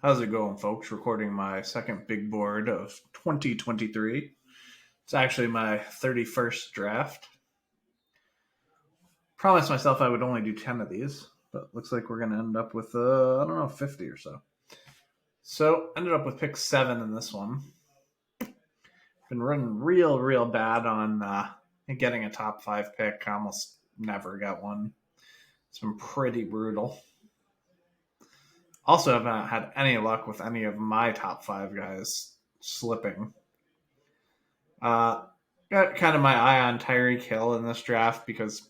How's it going, folks? Recording my second big board of 2023. It's actually my 31st draft. Promised myself I would only do 10 of these, but looks like we're going to end up with, I don't know, 50 or so. So, ended up with pick 7 in this one. Been running real bad on getting a top 5 pick. I almost never got one. It's been pretty brutal. Also, haven't had any luck with any of my top 5 guys slipping. Got kind of my eye on Tyreek Hill in this draft because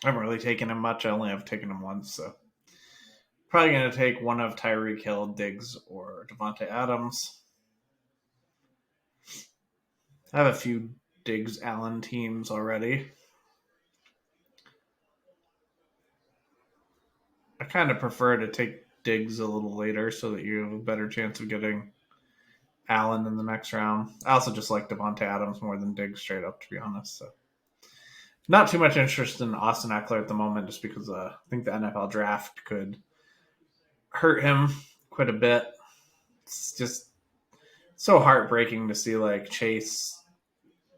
I haven't really taken him much. I only have taken him once, so probably going to take one of Tyreek Hill, Diggs, or Devontae Adams. I have a few Diggs Allen teams already. I kind of prefer to take Diggs a little later so that you have a better chance of getting Allen in the next round. I also just like Devontae Adams more than Diggs straight up, to be honest. So not too much interest in Austin Eckler at the moment just because I think the NFL draft could hurt him quite a bit. It's just so heartbreaking to see like Chase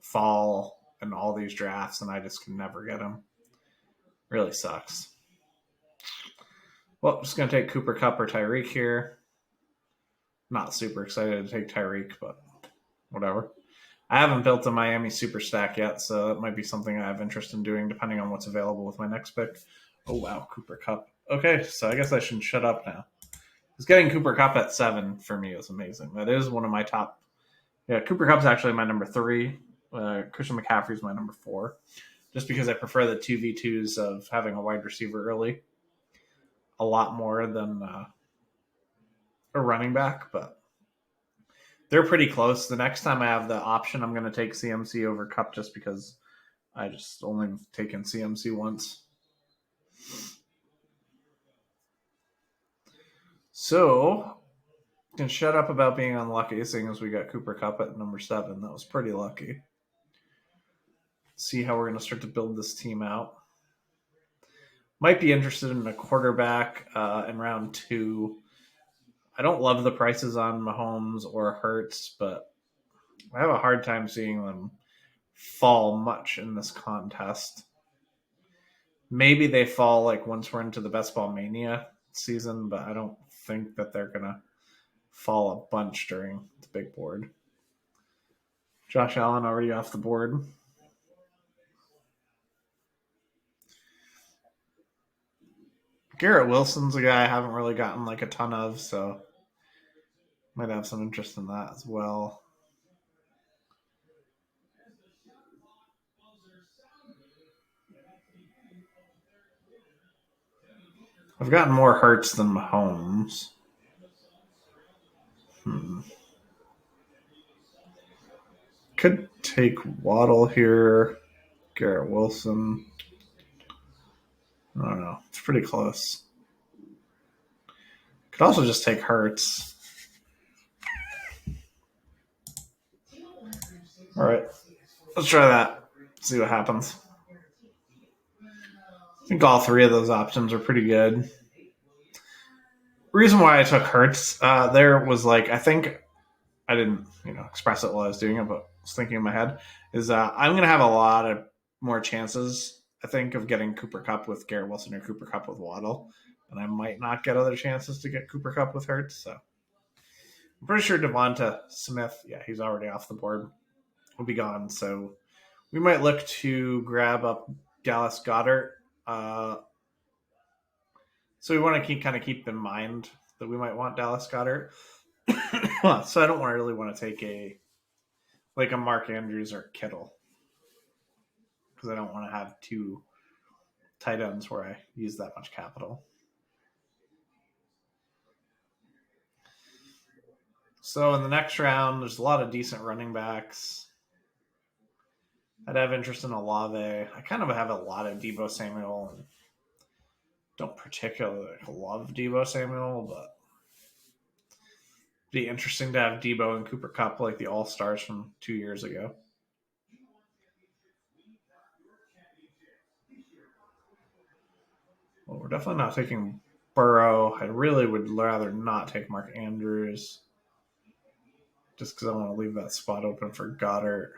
fall in all these drafts and I just can never get him. Really sucks. Well, I'm just going to take Cooper Kupp or Tyreek here. Not super excited to take Tyreek, but whatever. I haven't built a Miami super stack yet, so that might be something I have interest in doing depending on what's available with my next pick. Oh, wow, Cooper Kupp. Okay, so I guess I should shut up now. Because getting Cooper Kupp at 7 for me is amazing. That is one of my top. Yeah, Cooper Kupp's actually my number 3. Christian McCaffrey's my number 4. Just because I prefer the 2v2s of having a wide receiver early a lot more than a running back, but they're pretty close. The next time I have the option, I'm going to take CMC over Kupp just because I just only taken CMC once. So, can shut up about being unlucky, seeing as we got Cooper Kupp at number 7. That was pretty lucky. See how we're going to start to build this team out. Might be interested in a quarterback in round 2. I don't love the prices on Mahomes or Hurts, but I have a hard time seeing them fall much in this contest. Maybe they fall like once we're into the Best Ball Mania season, but I don't think that they're going to fall a bunch during the big board. Josh Allen already off the board. Garrett Wilson's a guy I haven't really gotten like a ton of, so might have some interest in that as well. I've gotten more Hurts than Mahomes. Could take Waddle here. Garrett Wilson. I don't know. It's pretty close. Could also just take Hurts. All right. Let's try that. See what happens. I think all 3 of those options are pretty good. Reason why I took Hurts there was like, I think I didn't, express it while I was doing it, but I was thinking in my head is I'm going to have a lot of more chances, I think, of getting Cooper Kupp with Garrett Wilson or Cooper Kupp with Waddle, and I might not get other chances to get Cooper Kupp with Hurts. So I'm pretty sure Devonta Smith, yeah, he's already off the board, will be gone. So we might look to grab up Dallas Goddard. So we want to keep in mind that we might want Dallas Goddard. So I don't really want to take a Mark Andrews or Kittle because I don't want to have 2 tight ends where I use that much capital. So in the next round, there's a lot of decent running backs. I'd have interest in Olave. I kind of have a lot of Deebo Samuel and don't particularly love Deebo Samuel, but it'd be interesting to have Deebo and Cooper Kupp like the All-Stars from 2 years ago. Well, we're definitely not taking Burrow. I really would rather not take Mark Andrews just because I want to leave that spot open for Goddard.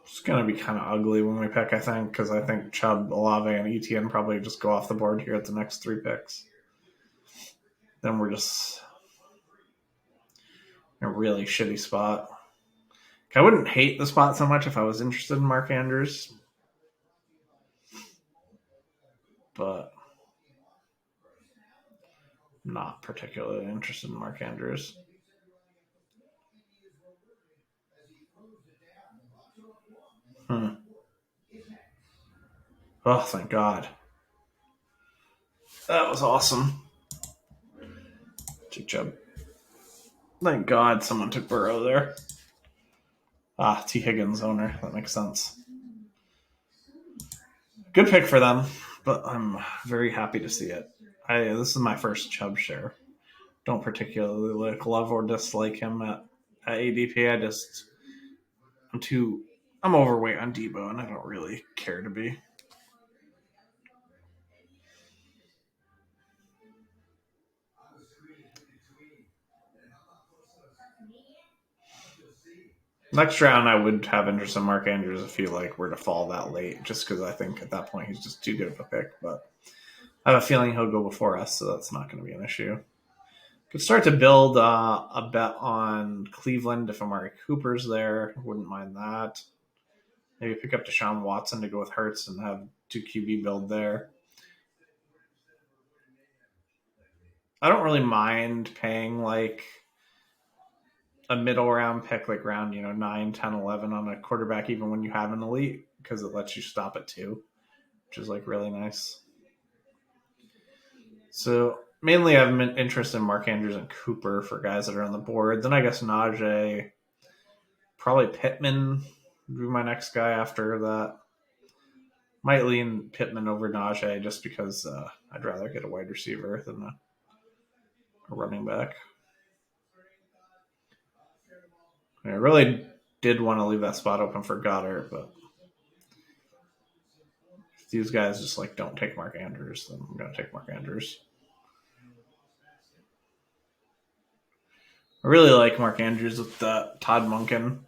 It's going to be kind of ugly when we pick, I think, because I think Chubb, Olave, and Etienne probably just go off the board here at the next 3 picks. Then we're just in a really shitty spot. I wouldn't hate the spot so much if I was interested in Mark Andrews, but not particularly interested in Mark Andrews. Oh, thank God. That was awesome. Chubb. Thank God someone took Burrow there. T. Higgins owner. That makes sense. Good pick for them, but I'm very happy to see it. This is my first Chubb share. Don't particularly love or dislike him at ADP. I'm overweight on Debo, and I don't really care to be. Next round, I would have interest in Mark Andrews if he were to fall that late, just because I think at that point he's just too good of a pick. But I have a feeling he'll go before us, so that's not going to be an issue. Could start to build a bet on Cleveland if Amari Cooper's there. Wouldn't mind that. Maybe pick up Deshaun Watson to go with Hurts and have 2 QB build there. I don't really mind paying a middle round pick, round 9, 10, 11 on a quarterback, even when you have an elite, because it lets you stop at 2, which is really nice. So mainly I have an interest in Mark Andrews and Cooper for guys that are on the board. Then I guess Najee, probably Pittman would be my next guy after that. Might lean Pittman over Najee just because I'd rather get a wide receiver than a running back. I really did want to leave that spot open for Goddard, but if these guys just don't take Mark Andrews, then I'm going to take Mark Andrews. I really like Mark Andrews with Todd Monken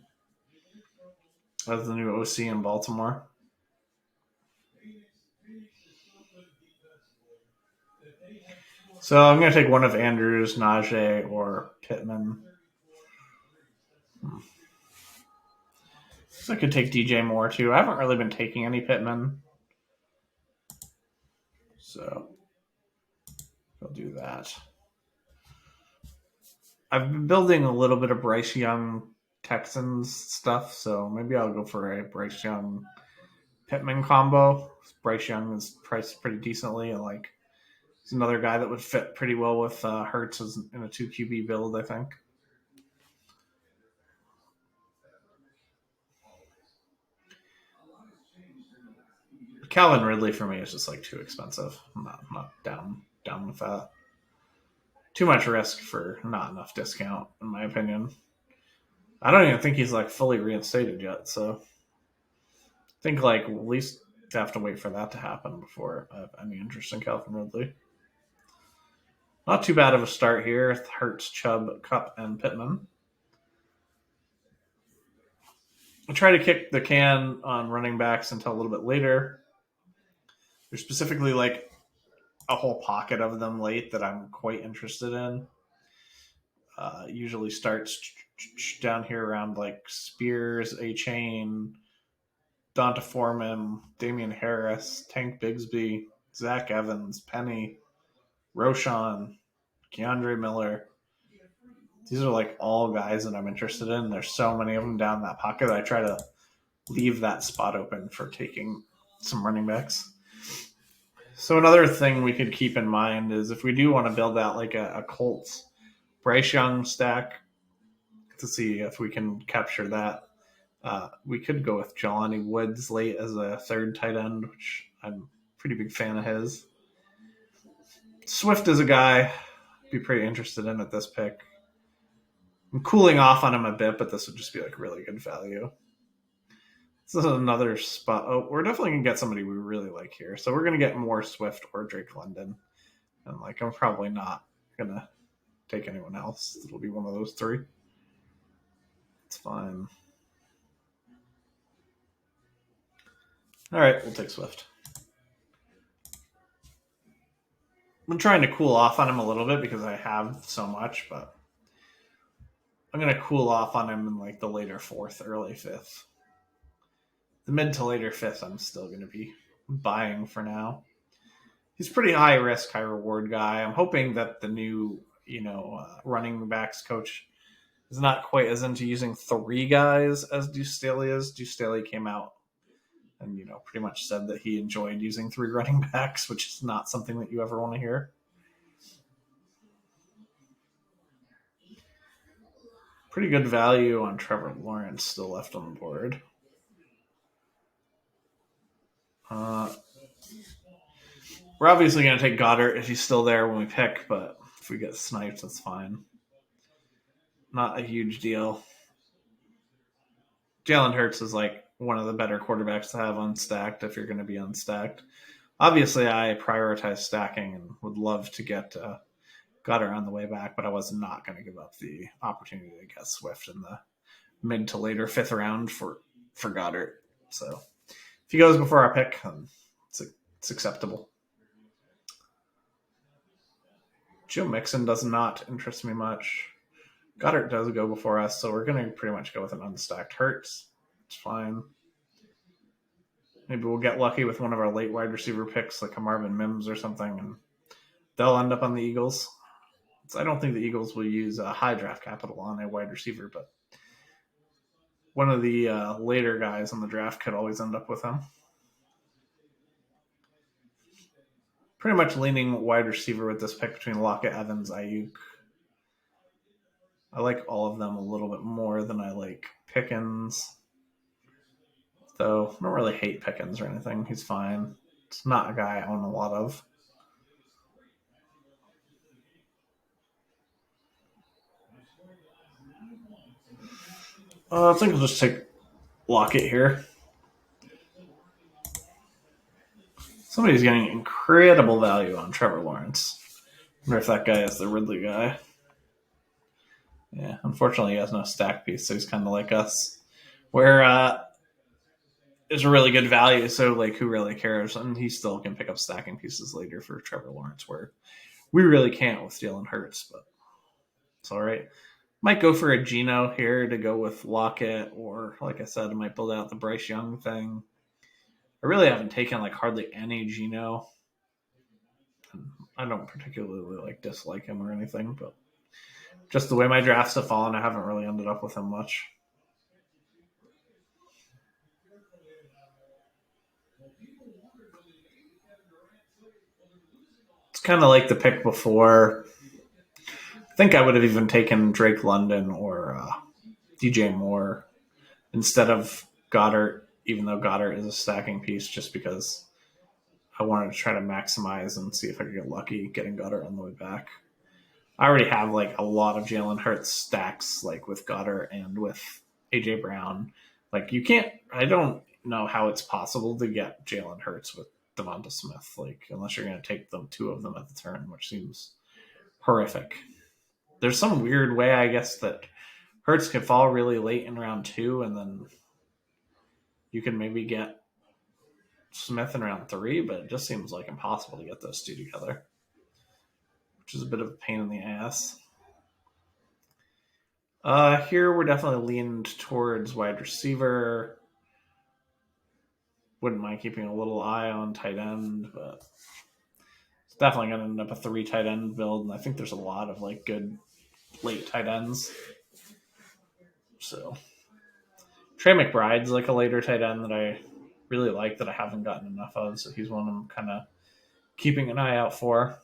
as the new OC in Baltimore. So I'm going to take one of Andrews, Najee, or Pittman. So I could take DJ Moore too. I haven't really been taking any Pittman. So I'll do that. I've been building a little bit of Bryce Young Texans stuff, so maybe I'll go for a Bryce Young Pittman combo. Bryce Young is priced pretty decently, and he's another guy that would fit pretty well with Hurts in a 2 QB build, I think. Calvin Ridley for me is just too expensive. I'm not down with that. Too much risk for not enough discount, in my opinion. I don't even think he's fully reinstated yet, so I think at least have to wait for that to happen before I have any interest in Calvin Ridley. Not too bad of a start here. Hurts, Chubb, Kupp, and Pittman. I'll try to kick the can on running backs until a little bit later. There's specifically a whole pocket of them late that I'm quite interested in. Usually starts down here around Spears, A-Chain, Donta Foreman, Damian Harris, Tank Bigsby, Zach Evans, Penny, Roshan, Keandre Miller. These are all guys that I'm interested in. There's so many of them down that pocket that I try to leave that spot open for taking some running backs. So another thing we could keep in mind is if we do want to build out a Colts Bryce Young stack to see if we can capture that, we could go with Jelani Woods late as a third tight end, which I'm a pretty big fan of his. Swift is a guy I'd be pretty interested in at this pick. I'm cooling off on him a bit, but this would just be really good value. This is another spot. Oh, we're definitely gonna get somebody we really like here. So we're gonna get more Swift or Drake London, and like I'm probably not gonna take anyone else. It'll be one of those three. It's fine. All right, we'll take Swift. I'm trying to cool off on him a little bit because I have so much, but I'm gonna cool off on him in like the later fourth, early fifth. The mid to later fifth, I'm still gonna be buying for now. He's pretty high risk, high reward guy. I'm hoping that the new, running backs coach is not quite as into using three guys as Deuce Staley is. Deuce Staley came out and pretty much said that he enjoyed using three running backs, which is not something that you ever want to hear. Pretty good value on Trevor Lawrence still left on the board. We're obviously going to take Goddard if he's still there when we pick, but if we get sniped, that's fine. Not a huge deal. Jalen Hurts is like one of the better quarterbacks to have unstacked if you're going to be unstacked. Obviously, I prioritize stacking and would love to get Goddard on the way back, but I was not going to give up the opportunity to get Swift in the mid to later fifth round for Goddard. So if he goes before our pick, it's acceptable. Joe Mixon does not interest me much. Goddard does go before us, so we're going to pretty much go with an unstacked Hurts. It's fine. Maybe we'll get lucky with one of our late wide receiver picks, like a Marvin Mims or something, and they'll end up on the Eagles. So I don't think the Eagles will use high draft capital on a wide receiver, but one of the later guys on the draft could always end up with him. Pretty much leaning wide receiver with this pick between Lockett, Evans, Ayuk. I like all of them a little bit more than I like Pickens. Though I don't really hate Pickens or anything. He's fine. It's not a guy I own a lot of. I think I'll just take Lockett here. Somebody's getting incredible value on Trevor Lawrence. I wonder if that guy is the Ridley guy. Yeah, unfortunately, he has no stack piece, so he's kind of like us. Where there's a really good value, so like who really cares? And he still can pick up stacking pieces later for Trevor Lawrence, where we really can't with Jalen Hurts, but it's all right. Might go for a Geno here to go with Lockett, or like I said, I might build out the Bryce Young thing. I really haven't taken like hardly any Geno. I don't particularly dislike him or anything, but just the way my drafts have fallen, I haven't really ended up with him much. It's kind of like the pick before. I think I would have even taken Drake London or DJ Moore instead of Goddard, even though Goddard is a stacking piece, just because I wanted to try to maximize and see if I could get lucky getting Goddard on the way back. I already have like a lot of Jalen Hurts stacks, like with Goddard and with AJ Brown. Like you can't. I don't know how it's possible to get Jalen Hurts with Devonta Smith, like unless you're going to take them two of them at the turn, which seems horrific. There's some weird way, I guess, that Hurts could fall really late in round 2, and then you can maybe get Smith in round 3, but it just seems like impossible to get those two together, which is a bit of a pain in the ass. Here we're definitely leaned towards wide receiver. Wouldn't mind keeping a little eye on tight end, but it's definitely going to end up a 3 tight end build, and I think there's a lot of like good late tight ends. So Trey McBride's like a later tight end that I really like that I haven't gotten enough of, so he's one I'm kind of keeping an eye out for.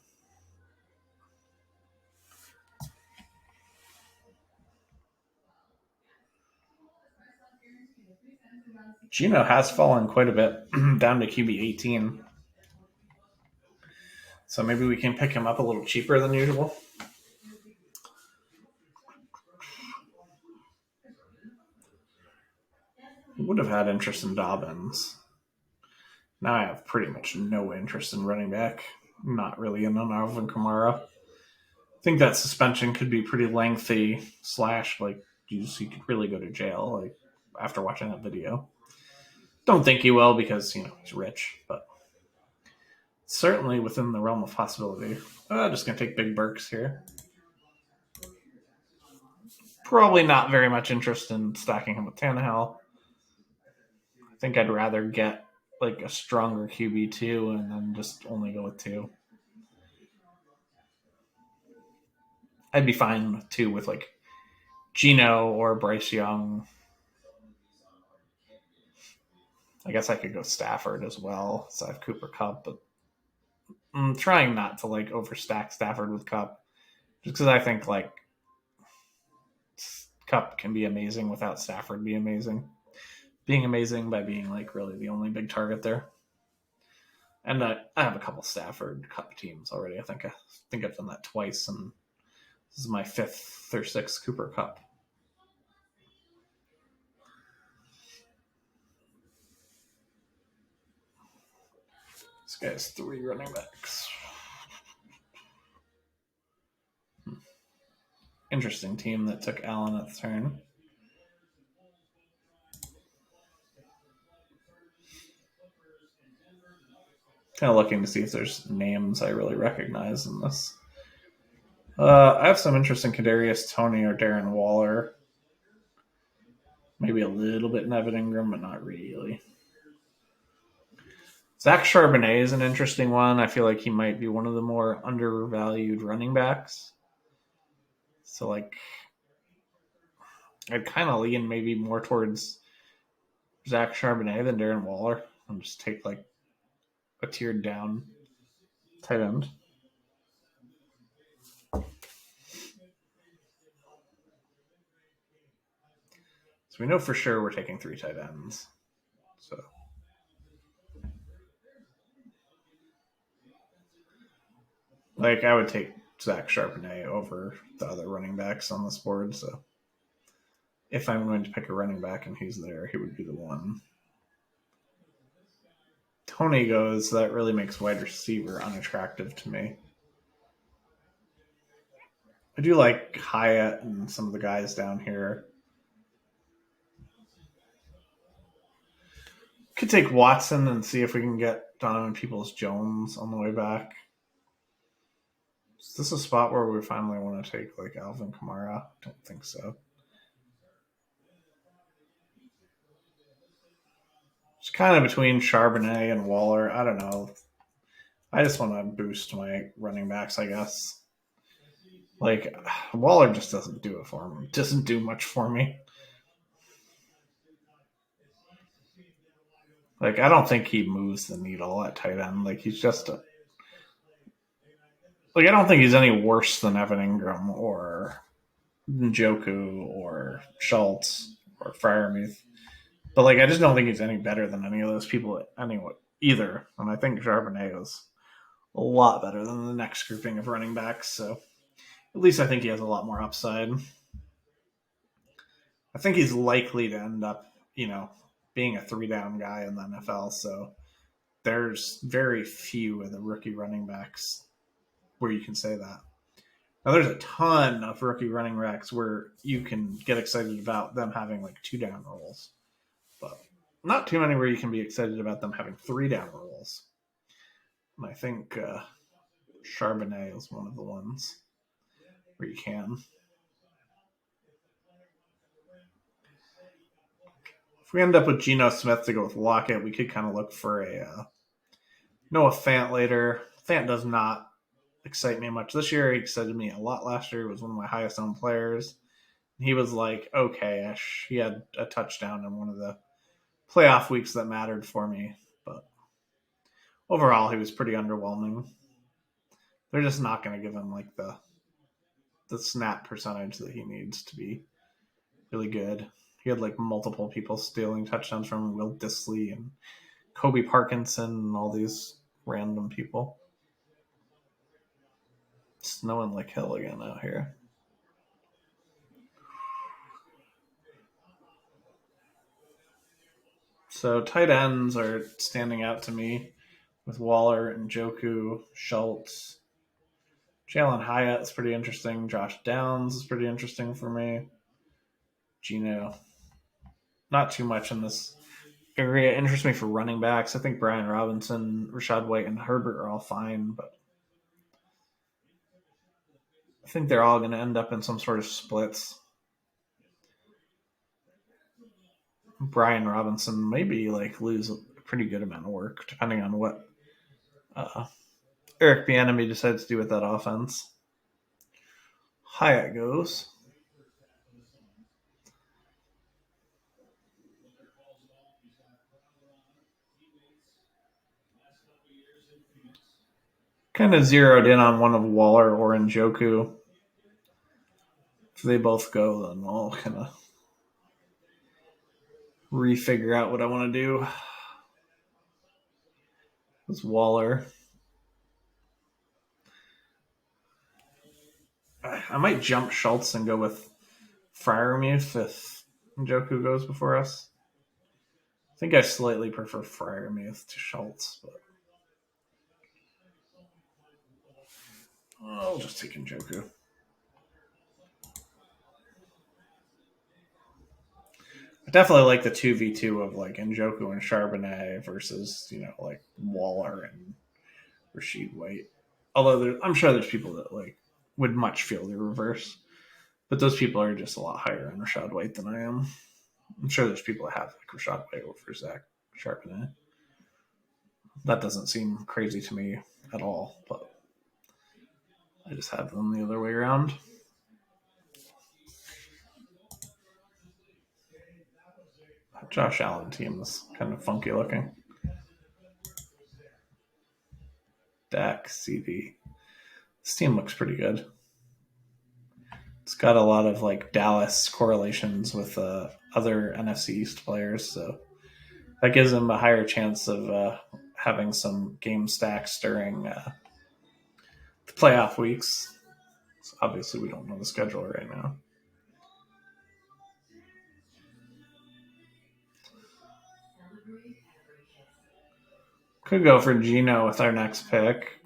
Geno has fallen quite a bit down to QB 18. So maybe we can pick him up a little cheaper than usual. Would have had interest in Dobbins. Now I have pretty much no interest in running back. Not really in on Alvin Kamara. I think that suspension could be pretty lengthy. Slash, like, he could really go to jail. Like after watching that video, don't think he will because he's rich, but certainly within the realm of possibility. Just gonna take Big Burks here. Probably not very much interest in stacking him with Tannehill. I think I'd rather get like a stronger QB2 and then just only go with 2. I'd be fine too with like Geno or Bryce Young. I guess I could go Stafford as well. So I have Cooper Kupp, but I'm trying not to like overstack Stafford with Kupp, just because I think like Kupp can be amazing without Stafford being amazing by being like really the only big target there. And I have a couple Stafford Kupp teams already. I think I've done that twice, and this is my 5th or 6th Cooper Kupp. This guy has 3 running backs. Interesting team that took Allen at the turn. Kind of looking to see if there's names I really recognize in this. I have some interest in Kadarius Toney or Darren Waller. Maybe a little bit in Evan Ingram, but not really. Zach Charbonnet is an interesting one. I feel like he might be one of the more undervalued running backs. So, like, I'd kind of lean maybe more towards Zach Charbonnet than Darren Waller and just take, like, a tiered down tight end. So we know for sure we're taking 3 tight ends. So like I would take Zach Charbonnet over the other running backs on this board. So if I'm going to pick a running back and he's there, he would be the one. Toney goes, that really makes wide receiver unattractive to me. I do like Hyatt and some of the guys down here. Could take Watson and see if we can get Donovan Peoples-Jones on the way back. Is this a spot where we finally want to take like Alvin Kamara? Don't think so. It's kind of between Charbonnet and Waller. I don't know. I just want to boost my running backs, I guess. Like Waller just doesn't do it for me. Doesn't do much for me. Like I don't think he moves the needle at tight end. Like he's just a like I don't think he's any worse than Evan Ingram or Njoku or Schultz or Freiermuth. But like I just don't think he's any better than any of those people anyway either. And I think Charbonnet is a lot better than the next grouping of running backs. So at least I think he has a lot more upside. I think he's likely to end up, being a 3-down guy in the NFL. So there's very few of the rookie running backs where you can say that. Now, there's a ton of rookie running backs where you can get excited about them having like 2-down roles, but not too many where you can be excited about them having 3-down roles. And I think Charbonnet is one of the ones where you can. If we end up with Geno Smith to go with Lockett, we could kind of look for a Noah Fant later. Fant does not excite me much this year. He excited me a lot last year. He was one of my highest owned players. He was like okay-ish. He had a touchdown in one of the playoff weeks that mattered for me, but overall he was pretty underwhelming. They're just not going to give him like the snap percentage that he needs to be really good. He had like multiple people stealing touchdowns from Will Dissly and Kobe Parkinson and all these random people. It's snowing like hell again out here. So tight ends are standing out to me with Waller and Joku, Schultz. Jalen Hyatt is pretty interesting. Josh Downs is pretty interesting for me. Gino, not too much in this area. Interests me for running backs. I think Brian Robinson, Rashad White, and Herbert are all fine, but I think they're all going to end up in some sort of splits. Brian Robinson maybe like lose a pretty good amount of work depending on what Eric Bieniemy decides to do with that offense. Hyatt goes. Kind of zeroed in on one of Waller or Njoku. If they both go, then I'll kind of refigure out what I want to do. It's Waller. I might jump Schultz and go with Freiermuth if Njoku goes before us. I think I slightly prefer Freiermuth to Schultz, but I'll just take Njoku. I definitely like the 2v2 of like Njoku and Charbonnet versus, like Waller and Rashid White. Although I'm sure there's people that like would much feel the reverse. But those people are just a lot higher on Rashad White than I am. I'm sure there's people that have like Rashad White over Zach Charbonnet. That doesn't seem crazy to me at all, but I just have them the other way around. Josh Allen team is kind of funky looking. Dak, CD. This team looks pretty good. It's got a lot of like Dallas correlations with other NFC East players, so that gives them a higher chance of having some game stacks during the playoff weeks. So obviously, we don't know the schedule right now. Could go for Gino with our next pick.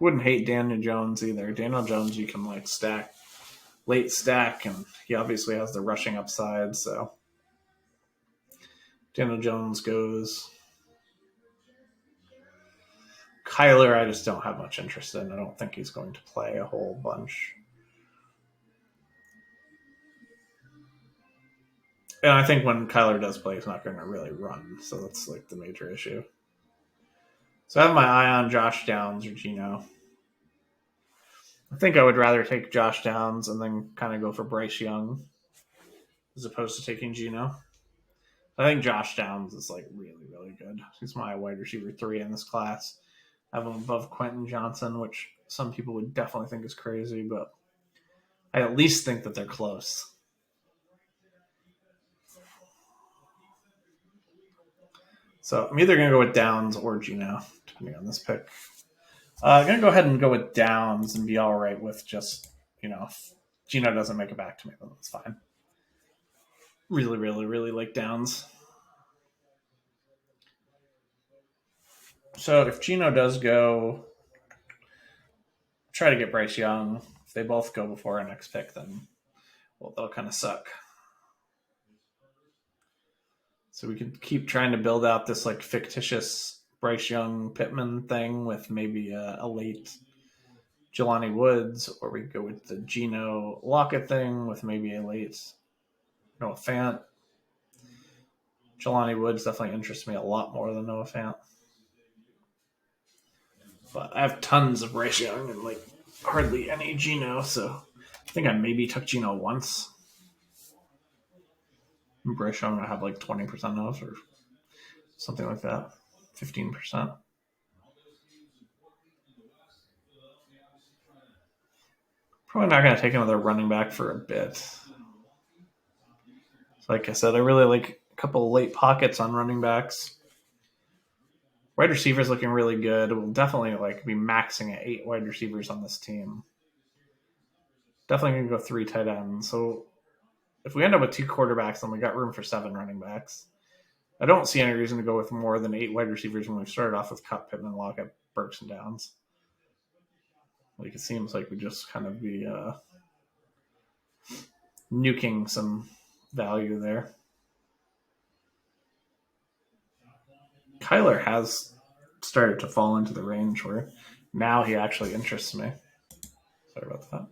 Wouldn't hate Daniel Jones either. Daniel Jones, you can like stack, late stack, and he obviously has the rushing upside. So Daniel Jones goes. Kyler, I just don't have much interest in. I don't think he's going to play a whole bunch. And I think when Kyler does play, he's not going to really run. So that's like the major issue. So I have my eye on Josh Downs or Gino. I think I would rather take Josh Downs and then kind of go for Bryce Young as opposed to taking Gino. I think Josh Downs is like really, really good. He's my wide receiver 3 in this class. I have him above Quentin Johnson, which some people would definitely think is crazy, but I at least think that they're close. So I'm either going to go with Downs or Gino, depending on this pick. I'm going to go ahead and go with Downs and be all right with just, if Gino doesn't make it back to me, then that's fine. Really, really, really like Downs. So if Gino does go, try to get Bryce Young. If they both go before our next pick, then, well, that'll kind of suck. So we could keep trying to build out this like fictitious Bryce Young Pittman thing with maybe a late Jelani Woods, or we could go with the Geno Lockett thing with maybe a late Noah Fant. Jelani Woods definitely interests me a lot more than Noah Fant. But I have tons of Bryce Young and like hardly any Geno, so I think I maybe took Geno once. Bryce Young I have like 20% off or something like that. 15%. Probably not going to take another running back for a bit. Like I said, I really like a couple of late pockets on running backs. Wide receivers looking really good. We'll definitely like be maxing at 8 wide receivers on this team. Definitely going to go 3 tight ends. So if we end up with 2 quarterbacks, then we got room for 7 running backs. I don't see any reason to go with more than 8 wide receivers when we started off with Cup, Pittman, Lockett, Burks, and Downs. Like, it seems like we just kind of be nuking some value there. Kyler has started to fall into the range where now he actually interests me. Sorry about that.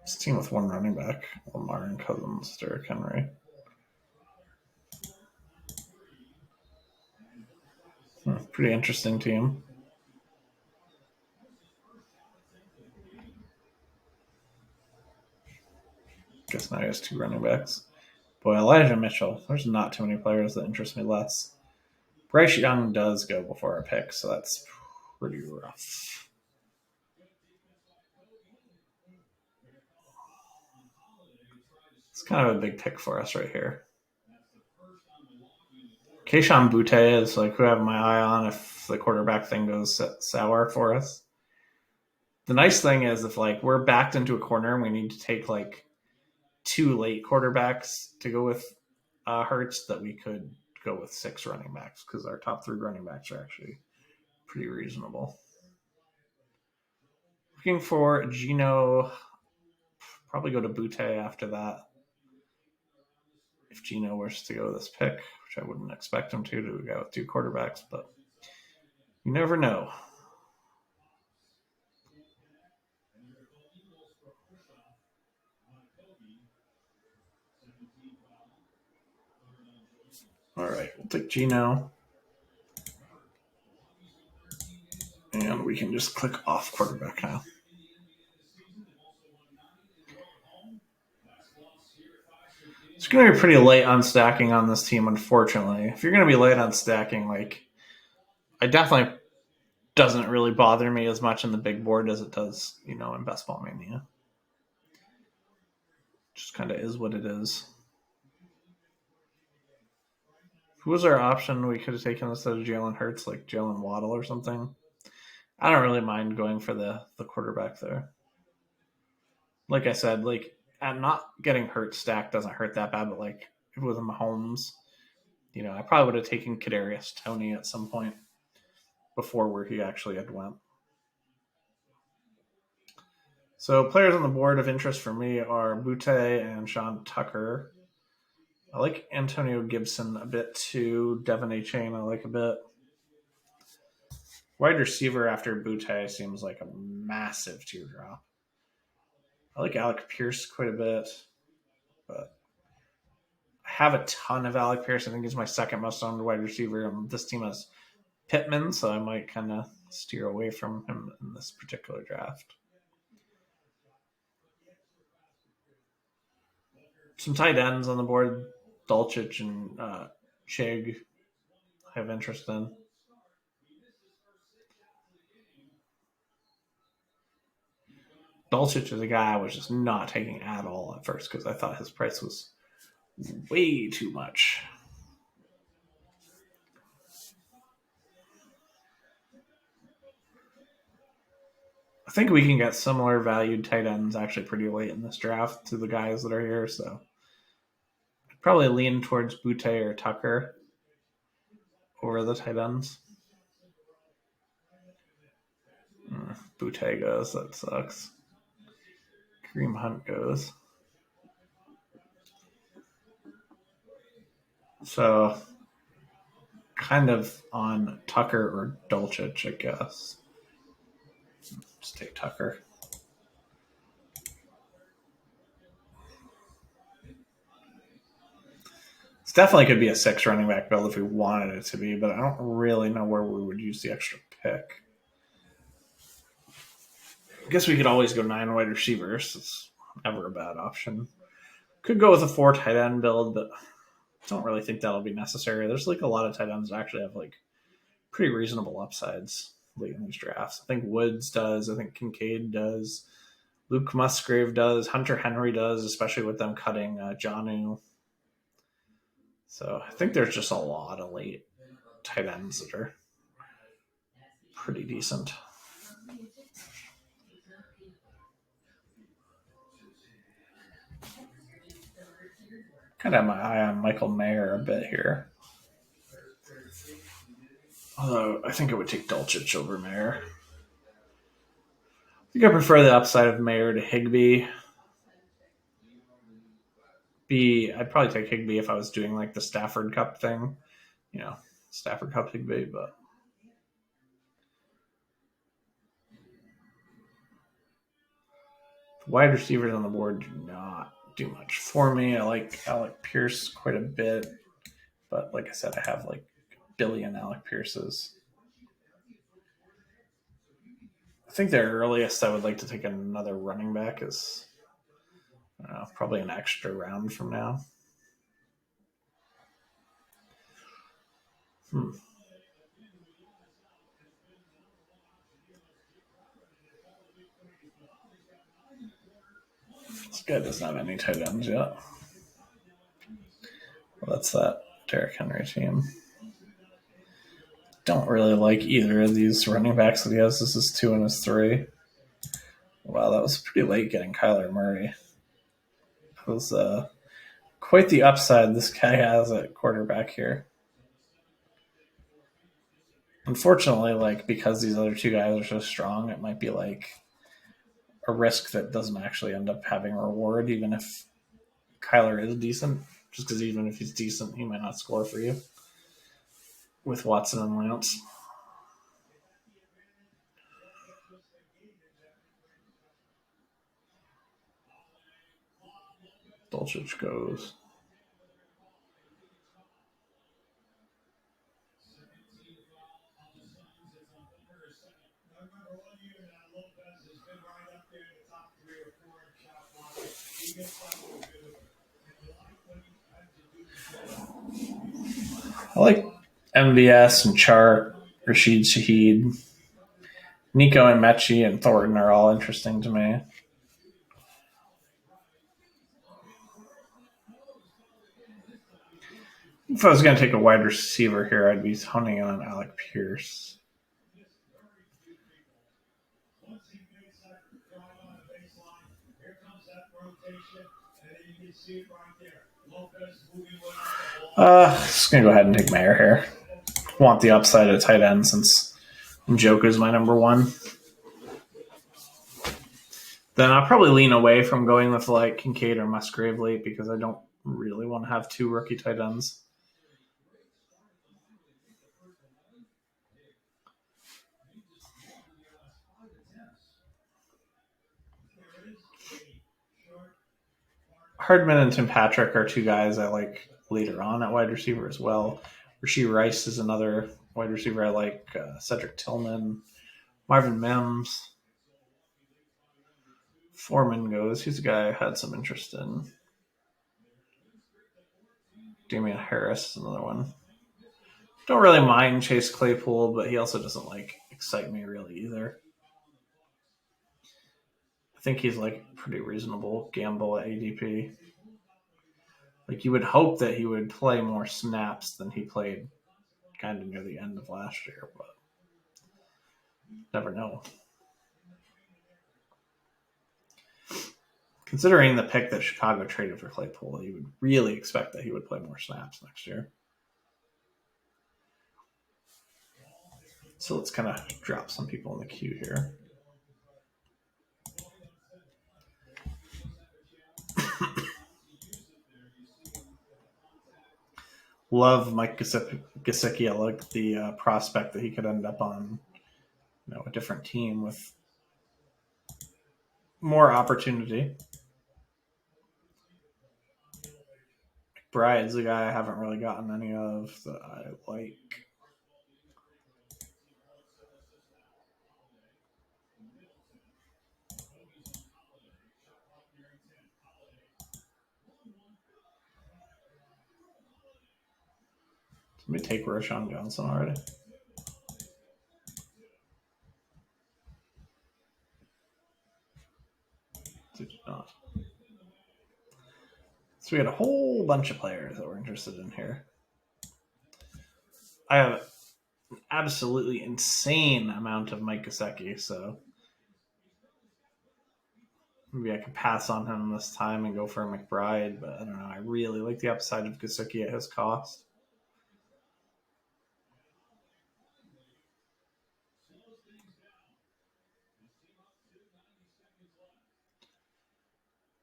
This team with one running back, Lamar and Cousins, Derrick Henry. Pretty interesting team. Guess now he has 2 running backs. Boy, Elijah Mitchell. There's not too many players that interest me less. Bryce Young does go before our pick, so that's pretty rough. It's kind of a big pick for us right here. Kayshon Boutte is like who I have my eye on if the quarterback thing goes sour for us. The nice thing is if like we're backed into a corner and we need to take like 2 late quarterbacks to go with Hurts, that we could go with 6 running backs because our top 3 running backs are actually pretty reasonable. Looking for Geno, probably go to Boutte after that. If Geno were to go this pick, which I wouldn't expect him to go with 2 quarterbacks, but you never know. All right, we'll take Geno. And we can just click off quarterback now. It's going to be pretty late on stacking on this team, unfortunately. If you're going to be late on stacking, like, I definitely doesn't really bother me as much in the big board as it does, in Best Ball Mania. Just kind of is what it is. Who was our option we could have taken instead of Jalen Hurts, like Jalen Waddle or something? I don't really mind going for the quarterback there. Like I said, like, I'm not getting Hurts stacked doesn't hurt that bad, but like if it was Mahomes, I probably would have taken Kadarius Toney at some point before where he actually had went. So players on the board of interest for me are Boutte and Sean Tucker. I like Antonio Gibson a bit too. Devin Achane I like a bit. Wide receiver after Boutte seems like a massive teardrop. I like Alec Pierce quite a bit, but I have a ton of Alec Pierce. I think he's my second most owned wide receiver. This team has Pittman, so I might kind of steer away from him in this particular draft. Some tight ends on the board. Dulcich and Chig I have interest in. Dulcich is a guy I was just not taking at all at first because I thought his price was way too much. I think we can get similar valued tight ends actually pretty late in this draft to the guys that are here, so I'd probably lean towards Boutte or Tucker over the tight ends. Boutte goes, that sucks. Kareem Hunt goes. So, kind of on Tucker or Dulcich, I guess. Just take Tucker. It's definitely could be a 6 running back build if we wanted it to be, but I don't really know where we would use the extra pick. I guess we could always go 9 wide receivers. It's never a bad option. Could go with a 4 tight end build, but I don't really think that'll be necessary. There's like a lot of tight ends that actually have like pretty reasonable upsides late in these drafts. I think Woods does. I think Kincaid does. Luke Musgrave does. Hunter Henry does, especially with them cutting Jonnu. So I think there's just a lot of late tight ends that are pretty decent. Kind of have my eye on Michael Mayer a bit here. Although I think it would take Dulcich over Mayer. I think I prefer the upside of Mayer to Higbee. I'd probably take Higbee if I was doing like the Stafford Cup thing. Stafford Cup Higbee, but the wide receivers on the board do not do much for me. I like Alec Pierce quite a bit, but like I said, I have like a billion Alec Pierces. I think the earliest I would like to take another running back is probably an extra round from now. This guy doesn't have any tight ends yet. Well, that's that Derrick Henry team. Don't really like either of these running backs that he has. This is 2 and his 3. Wow, that was pretty late getting Kyler Murray. That was quite the upside this guy has at quarterback here. Unfortunately, because these other two guys are so strong, it might be like a risk that doesn't actually end up having a reward, even if Kyler is decent. Just because even if he's decent, he might not score for you with Watson and Lance. Dulcich goes. I like MVS and Chark, Rashid Shaheed. Nico and Mechie and Thornton are all interesting to me. If I was going to take a wide receiver here, I'd be honing in on Alec Pierce. Just going to go ahead and take Mayer here. Want the upside at tight end since Njoku is my number one. Then I'll probably lean away from going with like Kincaid or Musgrave late because I don't really want to have 2 rookie tight ends. Hardman and Tim Patrick are 2 guys I like later on at wide receiver as well. Rashee Rice is another wide receiver I like. Cedric Tillman, Marvin Mims. Foreman goes. He's a guy I had some interest in. Damian Harris is another one. Don't really mind Chase Claypool, but he also doesn't excite me really either. I think he's pretty reasonable gamble at ADP. You would hope that he would play more snaps than he played kind of near the end of last year, but never know. Considering the pick that Chicago traded for Claypool, you would really expect that he would play more snaps next year. So let's kind of drop some people in the queue here. Love Mike Gesicki. I like the prospect that he could end up on a different team with more opportunity. Bryant's the guy I haven't really gotten any of that I like. Let me take Roschon Johnson already. Did not. So we had a whole bunch of players that we're interested in here. I have an absolutely insane amount of Mike Gesicki, so Maybe I could pass on him this time and go for a McBride, but I don't know. I really like the upside of Gesicki at his cost.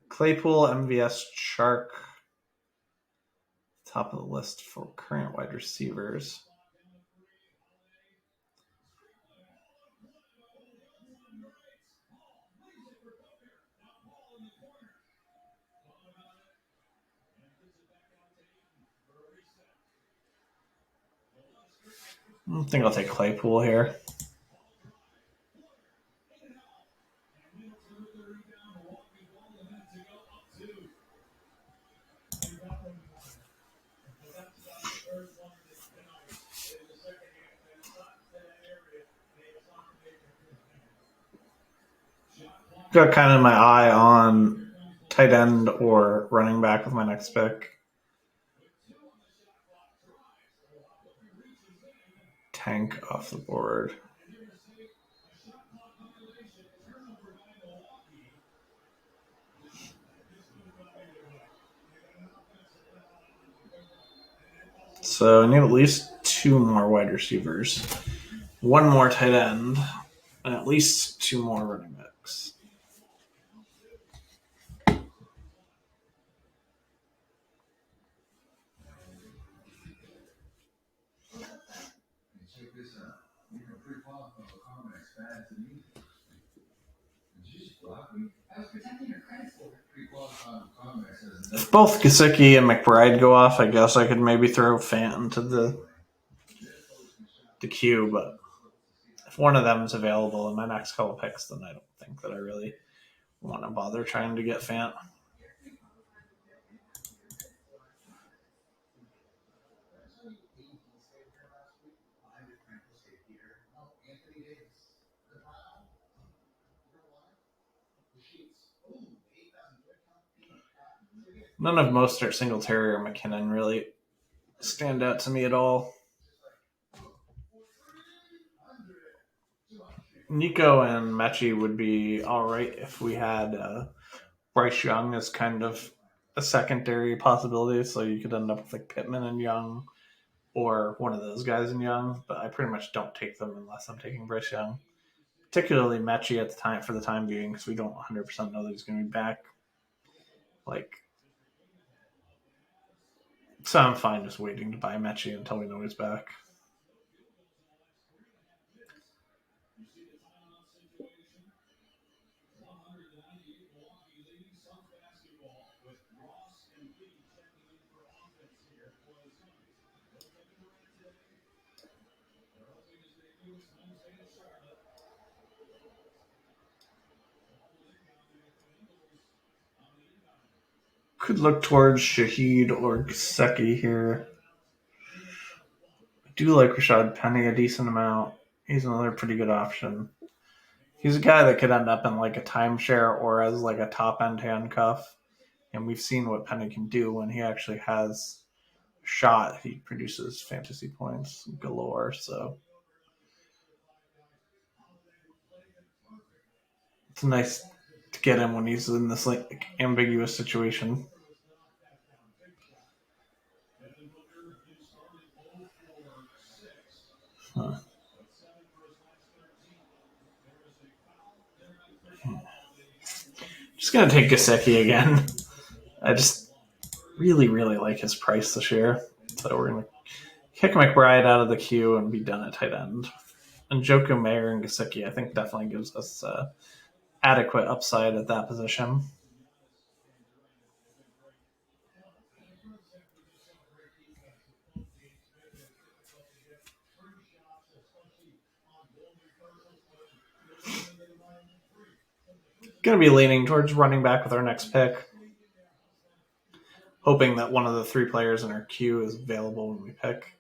Claypool, MVS, Chark. Top of the list for current wide receivers. I think I'll take Claypool here. Got kind of my eye on tight end or running back with my next pick. Tank off the board. So I need at least 2 more wide receivers, 1 more tight end, and at least 2 more running backs. If both Gesicki and McBride go off, I guess I could maybe throw Fant into the queue, but if one of them is available in my next couple picks, then I don't think that I really want to bother trying to get Fant. None of Mostert, Singletary, or McKinnon really stand out to me at all. Nico and Mechie would be all right if we had Bryce Young as kind of a secondary possibility. So you could end up with like Pittman and Young or one of those guys in Young. But I pretty much don't take them unless I'm taking Bryce Young, particularly Mechie at the time for the time being because we don't 100% know that he's going to be back. So I'm fine just waiting to buy Mechie until we know he's back. Could look towards Shaheed or Gesicki here. I do like Rashad Penny a decent amount. He's another pretty good option. He's a guy that could end up in like a timeshare or as like a top end handcuff. And we've seen what Penny can do when he actually has a shot. He produces fantasy points galore. So it's nice to get him when he's in this like ambiguous situation. Huh. Just gonna take Gesicki again. I just really, really like his price this year. So we're gonna kick McBride out of the queue and be done at tight end. And Joku Mayer and Gesicki, I think, definitely gives us adequate upside at that position. Going to be leaning towards running back with our next pick, hoping that one of the 3 players in our queue is available when we pick.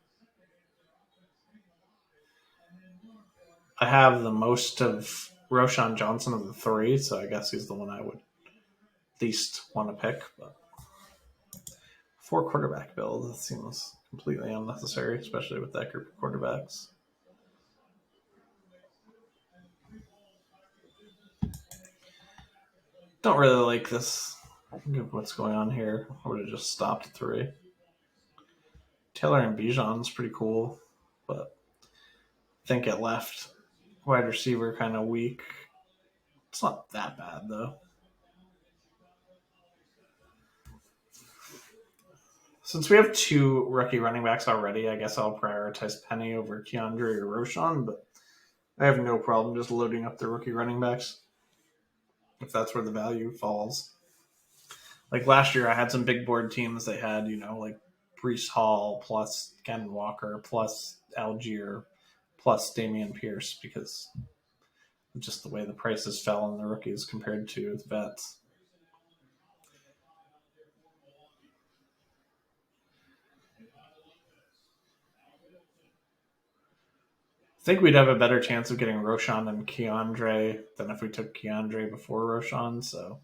I have the most of Roschon Johnson of the 3, so I guess he's the one I would least want to pick. But 4 quarterback build, that seems completely unnecessary, especially with that group of quarterbacks. Don't really like this. What's going on here? I would have just stopped at 3. Taylor and Bijan's pretty cool, but I think at left, wide receiver kind of weak. It's not that bad though. Since we have 2 rookie running backs already, I guess I'll prioritize Penny over Keandre or Roshan, but I have no problem just loading up the rookie running backs if that's where the value falls. Like last year, I had some big board teams that had, like Brees Hall plus Ken Walker plus Algier plus Damian Pierce because of just the way the prices fell on the rookies compared to the vets. I think we'd have a better chance of getting Roshan and Keandre than if we took Keandre before Roshan. So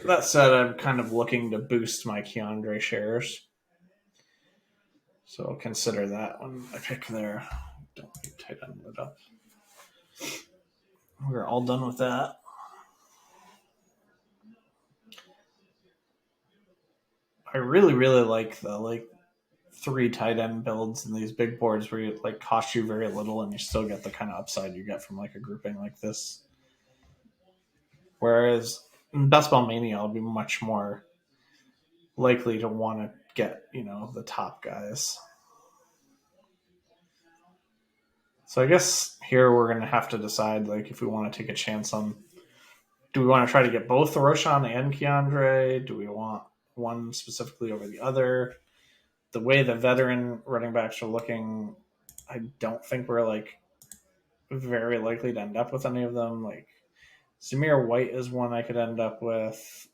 that said, I'm kind of looking to boost my Keandre shares. So I'll consider that when I pick there. Don't need tight end it up. We're all done with that. I really, really like the 3 tight end builds in these big boards where you cost you very little and you still get the kind of upside you get from a grouping like this. Whereas in Best Ball Mania, I'll be much more likely to want to get the top guys. So I guess here we're going to have to decide if we want to take a chance on, do we want to try to get both Roshan and Keandre? Do we want one specifically over the other? The way the veteran running backs are looking, I don't think we're very likely to end up with any of them. Zamir White is one I could end up with.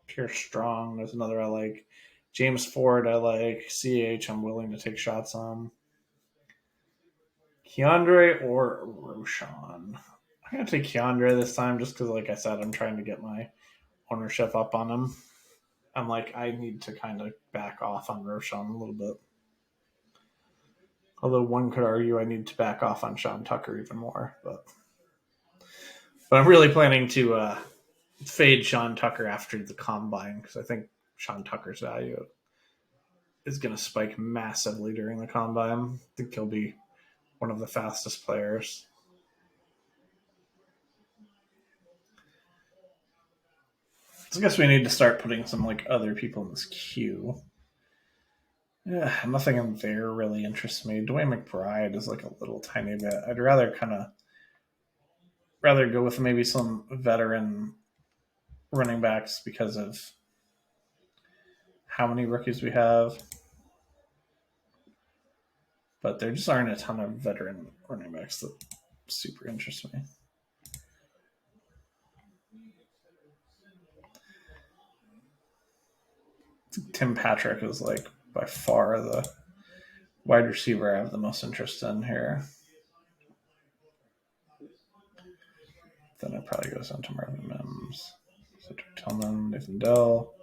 Pierce Strong is another I like. James Ford I like. CH I'm willing to take shots on. Keandre or Roshan? I'm going to take Keandre this time just because, like I said, I'm trying to get my ownership up on him. I'm I need to kind of back off on Roshan a little bit. Although one could argue I need to back off on Sean Tucker even more. But I'm really planning to fade Sean Tucker after the combine because I think Sean Tucker's value is going to spike massively during the combine. I think he'll be one of the fastest players. So I guess we need to start putting some other people in this queue. Yeah, nothing in there really interests me. Dwayne McBride is a little tiny bit. I'd rather go with maybe some veteran running backs because of how many rookies we have. But there just aren't a ton of veteran running backs that super interest me. Tim Patrick is by far the wide receiver I have the most interest in here. Then it probably goes on to Marvin Mims, Cedric Tillman, Nathan Dell.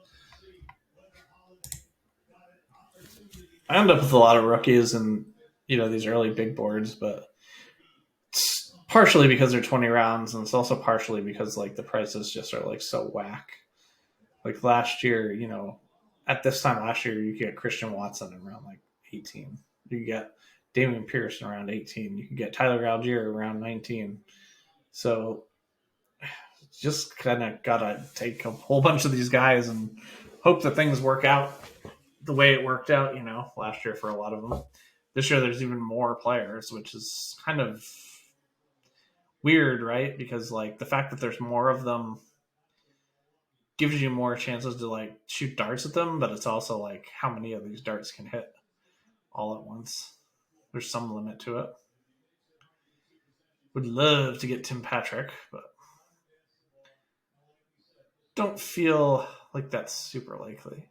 I end up with a lot of rookies and these early big boards, but it's partially because they're 20 rounds, and it's also partially because the prices just are so whack. Last year, at this time last year, you get Christian Watson around 18. You get Damian Pierce around 18. You can get Tyler Algier around 19. So just kind of gotta take a whole bunch of these guys and hope that things work out the way it worked out, last year for a lot of them. This year there's even more players, which is kind of weird, right? Because the fact that there's more of them gives you more chances to shoot darts at them, but it's also how many of these darts can hit all at once. There's some limit to it. Would love to get Tim Patrick, but don't feel like that's super likely.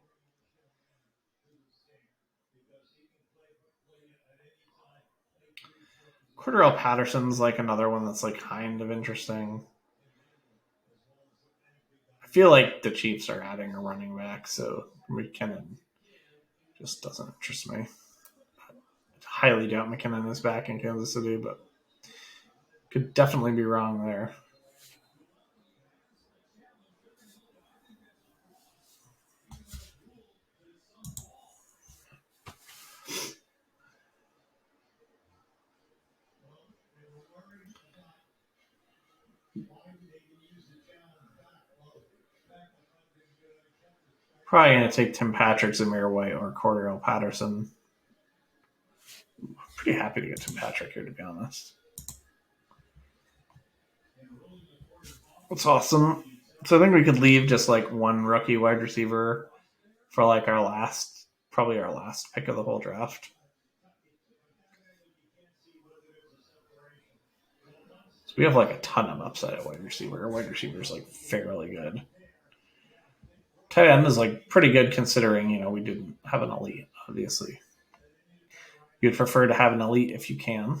Cordarrelle Patterson's another one that's kind of interesting. I feel like the Chiefs are adding a running back, so McKinnon just doesn't interest me. I highly doubt McKinnon is back in Kansas City, but could definitely be wrong there. Probably going to take Tim Patrick, Zamir White, or Cordell Patterson. Pretty happy to get Tim Patrick here, to be honest. That's awesome. So I think we could leave just like one rookie wide receiver for like probably our last pick of the whole draft. So we have like a ton of upside at wide receiver. Our wide receiver is like fairly good. Tight end is like pretty good considering, we didn't have an elite, obviously. You'd prefer to have an elite if you can.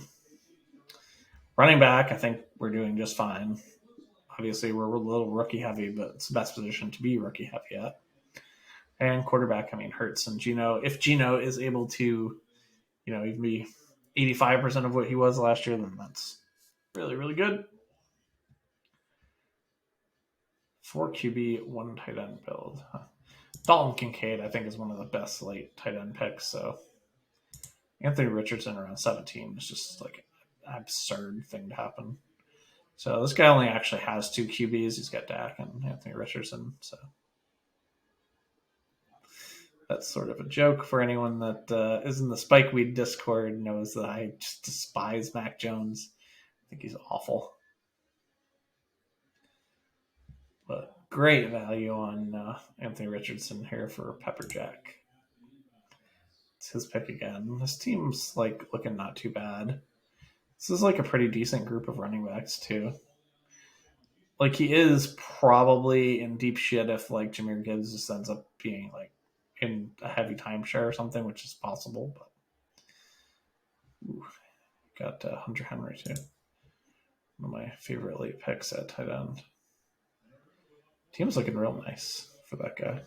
Running back, I think we're doing just fine. Obviously, we're a little rookie heavy, but it's the best position to be rookie heavy at. And quarterback, Hurts and Geno. If Geno is able to, even be 85% of what he was last year, then that's really, really good. 4 QB, 1 tight end build. Dalton Kincaid, I think, is one of the best late tight end picks. So Anthony Richardson around 17 is just like an absurd thing to happen. So this guy only actually has 2 QBs. He's got Dak and Anthony Richardson. So that's sort of a joke for anyone that is in the Spikeweed Discord knows that I just despise Mac Jones. I think he's awful. But great value on Anthony Richardson here for Pepper Jack. It's his pick again. This team's like looking not too bad. This is like a pretty decent group of running backs too. Like he is probably in deep shit if like Jahmyr Gibbs just ends up being like in a heavy timeshare or something, which is possible. But got Hunter Henry too. One of my favorite late picks at tight end. Team's looking real nice for that guy.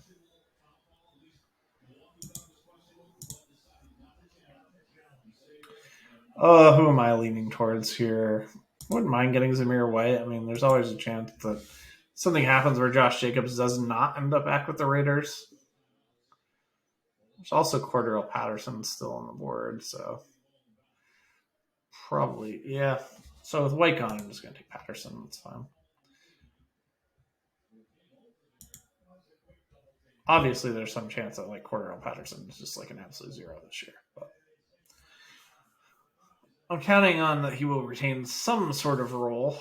Who am I leaning towards here? Wouldn't mind getting Zamir White. I mean, there's always a chance that something happens where Josh Jacobs does not end up back with the Raiders. There's also Cordell Patterson still on the board, so probably, yeah. So with White gone, I'm just going to take Patterson. That's fine. Obviously, there's some chance that like Cordell Patterson is just like an absolute zero this year, but I'm counting on that he will retain some sort of role,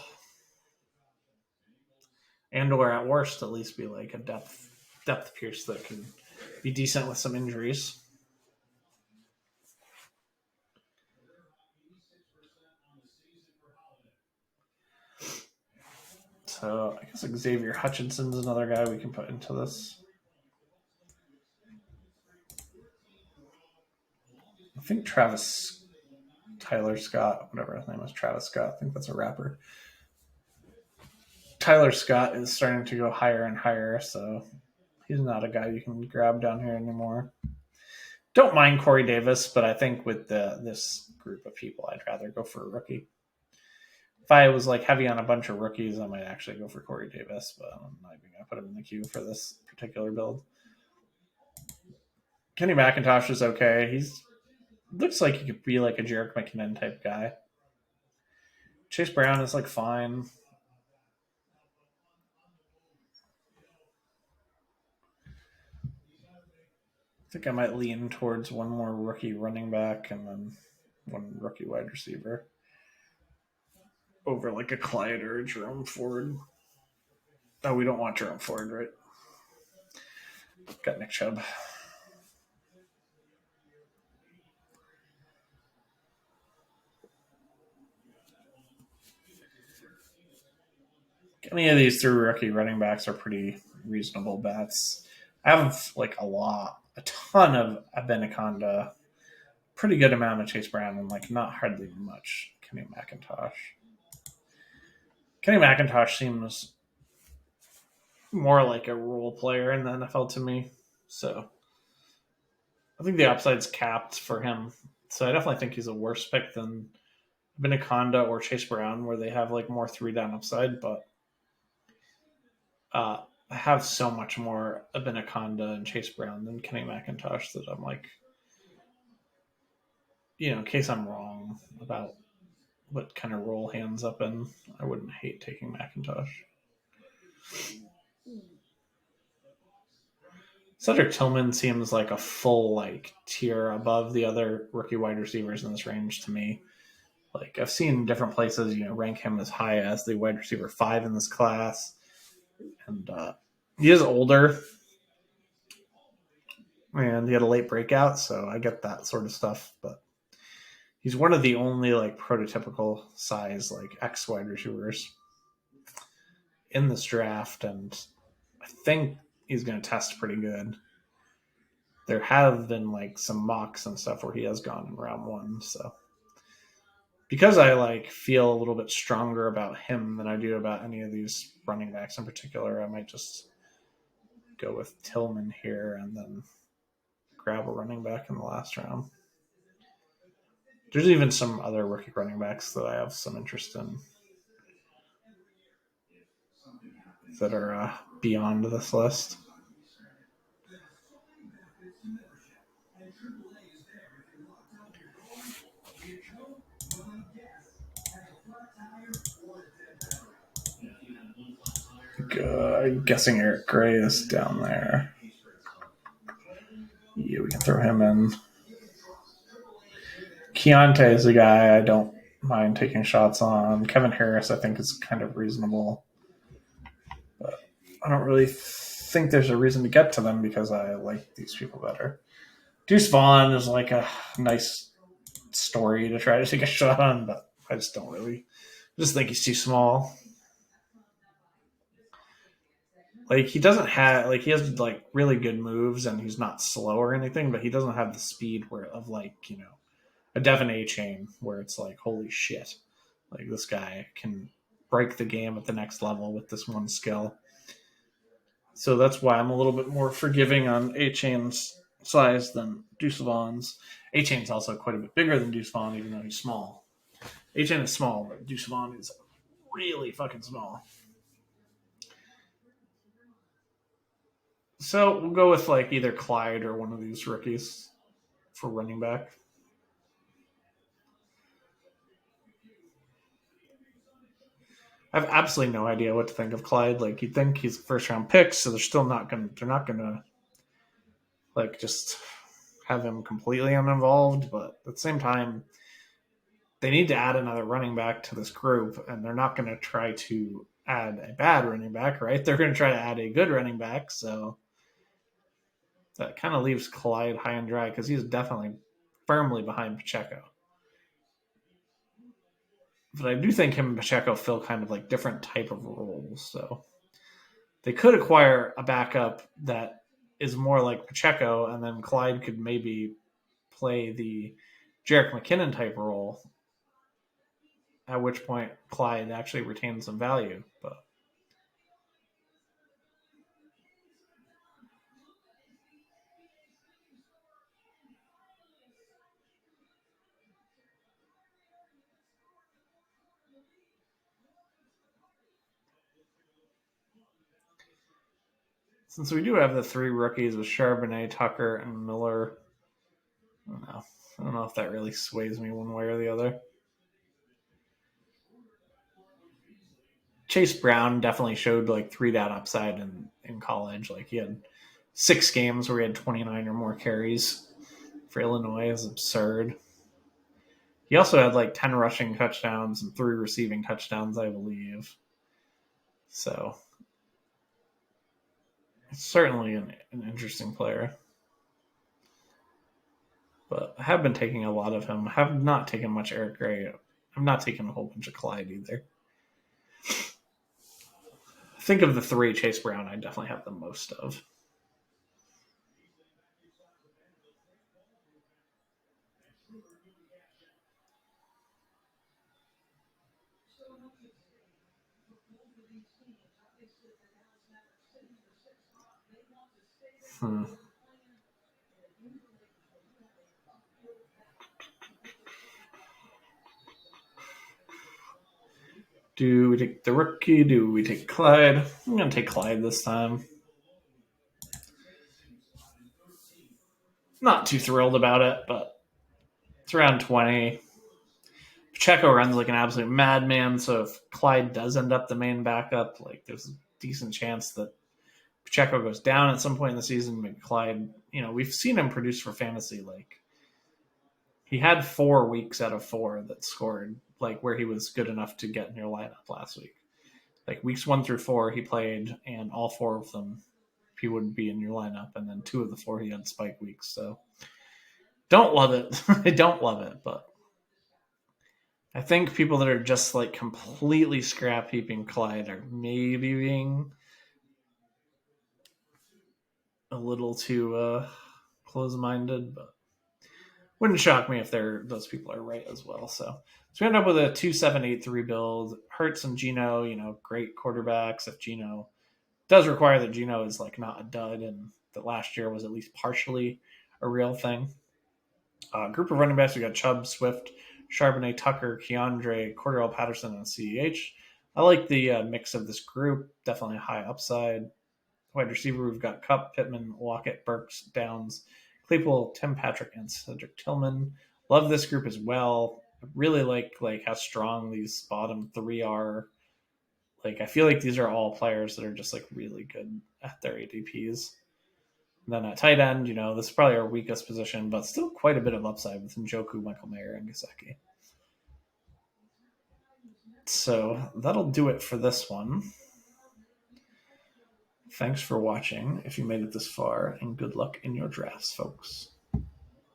and or at worst, at least be like a depth pierce that can be decent with some injuries. So I guess Xavier Hutchinson's another guy we can put into this. I think Tyler Scott, whatever his name is, Travis Scott, I think that's a rapper. Tyler Scott is starting to go higher and higher, so he's not a guy you can grab down here anymore. Don't mind Corey Davis, but I think with this group of people, I'd rather go for a rookie. If I was like heavy on a bunch of rookies, I might actually go for Corey Davis, but I'm not even going to put him in the queue for this particular build. Kenny McIntosh is okay. He's looks like he could be like a Jerick McKinnon type guy. Chase Brown is like fine. I think I might lean towards one more rookie running back and then one rookie wide receiver over like a Clyde or a Jerome Ford. Oh, we don't want Jerome Ford, right? Got Nick Chubb. Any of these 3 rookie running backs are pretty reasonable bets. I have like a ton of Abenaconda, pretty good amount of Chase Brown, and like not hardly much Kenny McIntosh. Kenny McIntosh seems more like a role player in the NFL to me, so I think the upside's capped for him. So I definitely think he's a worse pick than Abenaconda or Chase Brown, where they have like more 3-down upside, but I have so much more Abenaconda and Chase Brown than Kenny McIntosh that I'm like, in case I'm wrong about what kind of role he ends up in, I wouldn't hate taking McIntosh. Cedric Tillman seems like a full tier above the other rookie wide receivers in this range to me. Like I've seen different places, rank him as high as the wide receiver 5 in this class, and he is older, and he had a late breakout, so I get that sort of stuff. But he's one of the only prototypical size X wide receivers in this draft, and I think he's going to test pretty good. There have been some mocks and stuff where he has gone in round 1, so because I feel a little bit stronger about him than I do about any of these running backs in particular, I might just go with Tillman here and then grab a running back in the last round. There's even some other rookie running backs that I have some interest in that are beyond this list. I'm guessing Eric Gray is down there. Yeah, we can throw him in. Keontae is a guy I don't mind taking shots on. Kevin Harris, I think, is kind of reasonable. But I don't really think there's a reason to get to them because I like these people better. Deuce Vaughn is a nice story to try to take a shot on, but I just don't really. I just think he's too small. He doesn't have he has really good moves and he's not slow or anything, but he doesn't have the speed of a Devin Achane where it's holy shit, this guy can break the game at the next level with this one skill. So that's why I'm a little bit more forgiving on Achane's size than Deuce Vaughn's. Achane's also quite a bit bigger than Deuce Vaughn, even though he's small. Achane is small, but Deuce Vaughn is really fucking small. So we'll go with either Clyde or one of these rookies for running back. I have absolutely no idea what to think of Clyde. You'd think he's a first round pick, so they're not gonna just have him completely uninvolved. But at the same time, they need to add another running back to this group, and they're not going to try to add a bad running back, right? They're going to try to add a good running back, so that kind of leaves Clyde high and dry because he's definitely firmly behind Pacheco. But I do think him and Pacheco fill kind of different type of roles, so they could acquire a backup that is more like Pacheco, and then Clyde could maybe play the Jerick McKinnon type role, at which point Clyde actually retains some value. But since we do have the 3 rookies with Charbonnet, Tucker, and Miller, I don't know if that really sways me one way or the other. Chase Brown definitely showed 3-down upside in college. He had 6 games where he had 29 or more carries for Illinois. Is absurd. He also had 10 rushing touchdowns and 3 receiving touchdowns, I believe. So it's certainly an interesting player. But I have been taking a lot of him. I have not taken much Eric Gray. I'm not taking a whole bunch of Clyde either. I think of the 3, Chase Brown, I definitely have the most of. Do we take the rookie? Do we take Clyde? I'm going to take Clyde this time. Not too thrilled about it, but it's around 20. Pacheco runs like an absolute madman, so if Clyde does end up the main backup, there's a decent chance that Pacheco goes down at some point in the season. McClyde, we've seen him produce for fantasy. Like he had 4 weeks out of 4 that scored, like where he was good enough to get in your lineup last week. Like weeks 1 through 4, he played, and all 4 of them he wouldn't be in your lineup, and then 2 of the 4 he had spike weeks. So don't love it. I don't love it, but I think people that are just like completely scrap heaping Clyde are maybe being a little too close minded, but wouldn't shock me if those people are right as well. So we end up with a 2-7-8-3 build. Hurts and Geno, great quarterbacks. If Geno does require that Geno is like not a dud, and that last year was at least partially a real thing. Group of running backs, we got Chubb, Swift, Charbonnet, Tucker, Keandre, Cordell Patterson, and CEH. I like the mix of this group. Definitely a high upside. Wide receiver, we've got Kupp, Pittman, Lockett, Burks, Downs, Claypool, Tim Patrick, and Cedric Tillman. Love this group as well. I really like how strong these bottom 3 are. Like I feel like these are all players that are just like really good at their ADPs. And then at tight end, this is probably our weakest position, but still quite a bit of upside with Njoku, Michael Mayer, and Gesicki. So that'll do it for this one. Thanks for watching if you made it this far, and good luck in your drafts, folks.